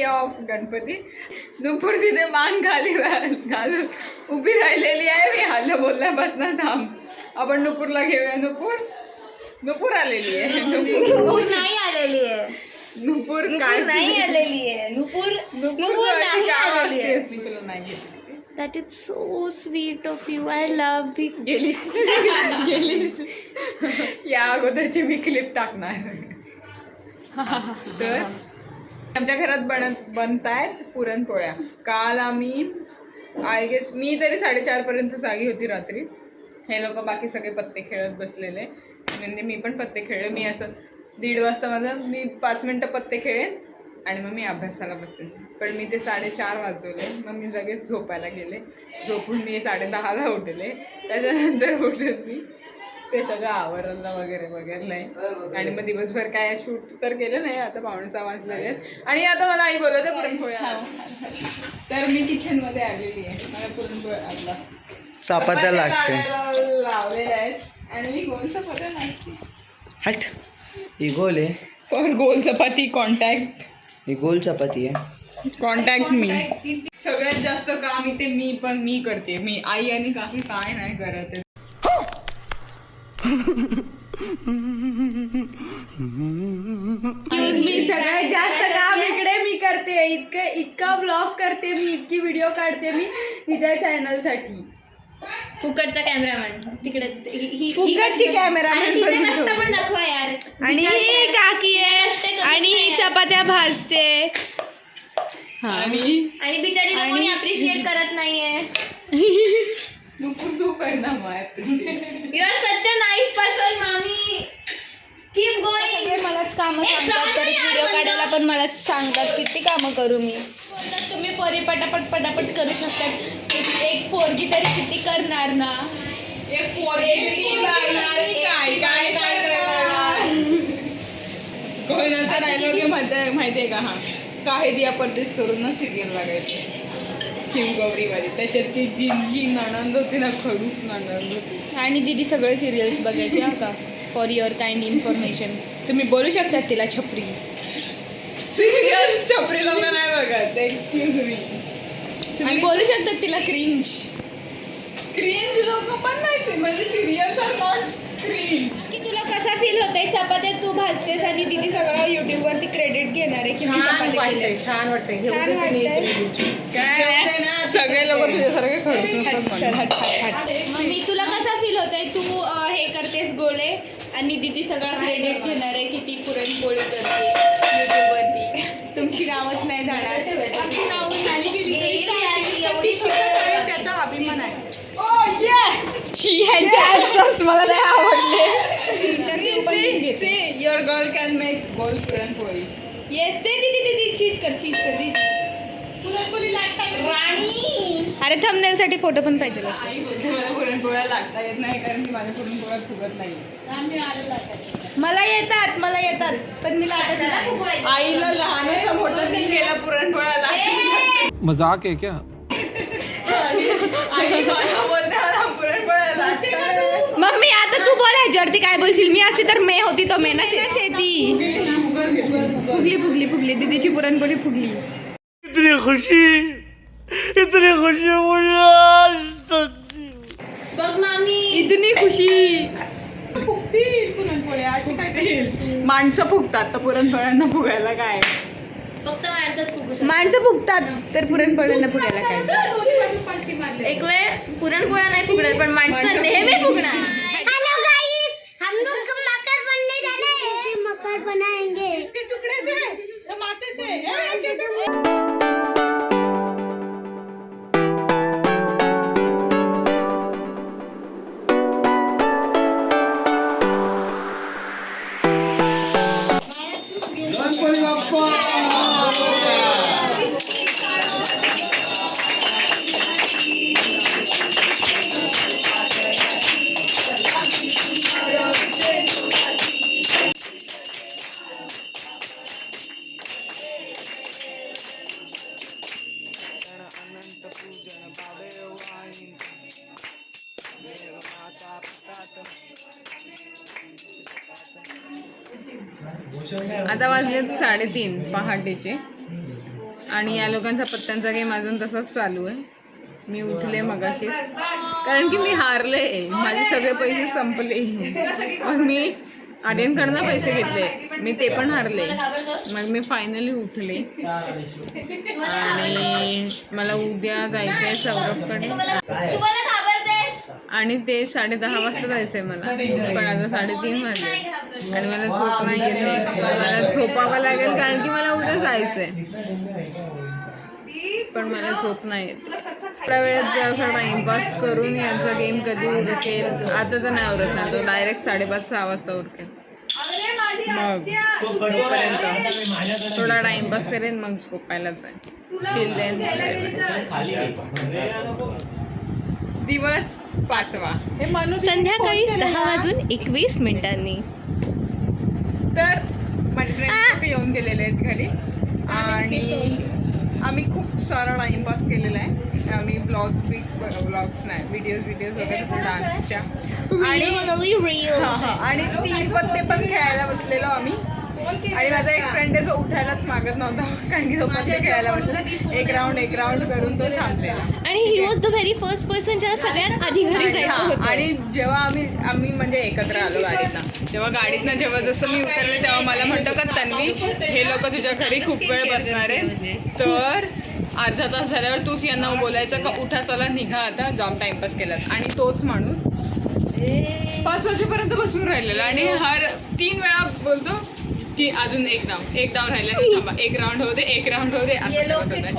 Of Ganpati. नुपूर तिथे मान घालून उभी राहिलेली आहे. मी हल्लं बोलल्यापासून थांब आपण नुपूरला घेऊया. नुपूर आलेली आहे. नुपूर नाही आलेली आहे. नुपूर काय नाही आलेली आहे. नुपूर नाही आलेली आहे. तुला नाही घेतली. That is so sweet of you. I love you. गेलीस या अगोदरची मी क्लिप टाकणार. तर आमच्या घरात बनतायत पुरणपोळ्या. काल आम्ही मी तरी 4:30 जागी होती रात्री. हे लोक बाकी सगळे पत्ते खेळत बसलेले. म्हणजे मी पण पत्ते खेळले. मी असं 1:30 वाजता मी 5 मिनटं पत्ते खेळेन आणि मग मी अभ्यासाला बसले. पण मी ते 4:30 वाजवले. मग मी लगेच झोपायला गेले. झोपून मी 10:30ला उठले. त्याच्यानंतर उठून मी ते सगळं आवरलं वगैरे नाही. आणि मग दिवसभर काय शूट तर केलं नाही. आता 5:45 वाजलेले आणि आता मला आई बोलत आहे पुरणपोळ्या. तर मी किचनमध्ये आलेली आहे. मला पुरणपोळ्या आपला चपात्या लागते लावलेल्या आहेत. आणि मी गोल चपात्या लागते. हट ही गोल आहे. For goal chapati contact. ही गोल चपाती आहे. कॉन्टॅक्ट मी. सगळ्यात जास्त काम इथे मी करते. मी आई आणि काकी काय नाही करत. मी सगळ्यात जास्त काम इकडे मी करते. इतका ब्लॉग करते मी. इतकी व्हिडिओ काढते मी हिच्या चॅनलसाठी. फुकटचा कॅमेरामॅन तिकडे. फुकटची कॅमेरामॅन पण दाखवा यार. आणि ही काकी आहे आणि ही चपात्या भाजते. आणि बिचारीला कोणी अप्रिशिएट करत नाहीये. तू परिणाम you are such a nice person मामी. Keep going. मलाच कामं सांगतात. परत व्हिडिओ काढायला पण मलाच सांगतात. किती कामं करू मी. तुम्ही पोरी पटापट करू शकतात. एक पोरगी तरी किती करणार ना. एक पोरगी काय कोणाचा डायलॉग माहितीये का? हा काय दिया परदेश करून ना सिरियल लागायची शिवगौरीवाली. त्याच्यात ती जी नणंद होती ना, खडूस नणंद होती. आणि दीदी सगळे सिरियल्स बघायचे हा का. For your kind information. तुम्ही बोलू शकतात तिला छपरी. सिरियल छपरी लोक नाही बघत. Excuse me. तुम्ही बोलू शकतात तिला क्रिंज लोक पण नाही. म्हणजे सिरियल्स आर नॉट क्रिंज. की तुला कसा फील होतंय. चपात्या तू भाजतेस आणि दीदी सगळं युट्यूब वरती क्रेडिट घेणार आहे की मी चपात्या केल्या. छान वाटतंय. काय सगळे लोक तुझ्यासारखे खडूस मम्मी तुला कसा फील होतंय. तू हे करतेस गोळे आणि दीदी सगळं क्रेडिट घेणार आहे. किती पुरणपोळी करते युट्यूबवरती. तुमची नावच नाही जाणार. त्याचा अभिमान आहे. मला नाही आवडले. युअर गर्ल कॅन मेक गोल पुरणपोळी. येस ते दीदी चीज कर राणी. अरे थंबनेलसाठी फोटो पण पाहिजे. मला पुरणपोळ्या लागता येत नाही कारण की माझ्या पुरणपोळ्या फुगत नाही. मला येतात पण मी लाटत नाही. आईला लहानाचा मोठा मी केला पुरणपोळ्या लागतात. मजाक आहे क्या? आई मला बोलते मला पुरणपोळ्या लागतात. मम्मी आता तू बोल ह्याच्यावरती काय बोलशील. मी असते तर मे होती तो मेनाच येती. फुगली दीदीची पुरणपोळी फुगली. इतनी खुशी बघ मामी. इतनी खुशी. फुगतील पुरणपोळ्या अशी काय काही. माणसं फुगतात तर पुरणपोळ्यांना फुगायला काय. फक्त माणसंच फुगू शकतात. माणसं फुगतात तर पुरणपोळ्यांना फुगायला काय. एक वेळ पुरणपोळ्या नाही फुगणार पण माणसं नेहमी फुगणार. हेलो गाइस, हम लोग मकर बनने जा रहे हैं. मकर बनाएंगे. इसके टुकड़े से माथे से. आता वाजले 3:30 पहाटेचे. आणि या लोकांचा पत्त्यांचा गेम अजून तसाच चालू आहे. मी उठले मगाशीच कारण की मी हारले, माझे सगळे पैसे संपले. मग मी आर्यनकडनं पैसे घेतले, मी ते पण हारले. मग मी फायनली उठले आणि मला उद्या जायचं आहे सौरभकडे आणि ते 10:30 वाजता जायचं आहे मला. पण आता 3:30 वाजले आणि मला झोप नाही येते. मला झोपावं लागेल कारण की मला उद्या जायचं आहे, पण मला झोप नाही येत. थोड्या वेळात जरासा टाइमपास करून यांचा गेम कधी उरकेल. आता तर नाही उरत ना, तो डायरेक्ट 5:30-6 वाजता उरकेल. मग तोपर्यंत थोडा टाइमपास करेन, मग झोपायला जाईल. टिल देन दिवस 5वा. हे माणूस संध्याकाळी 6:21 तर माझे फ्रेंड्स येऊन गेलेले आहेत घरी आणि आम्ही खूप सारा टाइमपास केलेला आहे. आम्ही व्लॉग्स नाही व्हिडिओज वगैरे डान्सच्या आणि 3 पत्ते पण खेळायला बसलेलो आम्ही. आणि माझा एक फ्रेंड आहे जो उठायलाच मागत नव्हता कारण की तो पत्ते खेळायला बसला. एक राऊंड करून तो थांबलेला. आणि he was the very first person ज्याला सगळ्यात आधी घरी जायचं होतं. आणि जेव्हा आम्ही म्हणजे एकत्र आलो गाडीतनं, जेव्हा जसं मी उतरले तेव्हा मला म्हणतो का तन्वी हे लोक तुझ्या घरी खूप वेळ बसणार आहे, तर अर्धा तास झाल्यावर तूच यांना बोलायचं का उठा चला निघा आता, जाम टाइमपास केलात. आणि तोच माणूस 5 वाजेपर्यंत बसून राहिलेला आणि हर 3 वेळा बोलतो की अजून एक डाऊन राहिला, थांबा, एक राऊंड होते असं करत होता.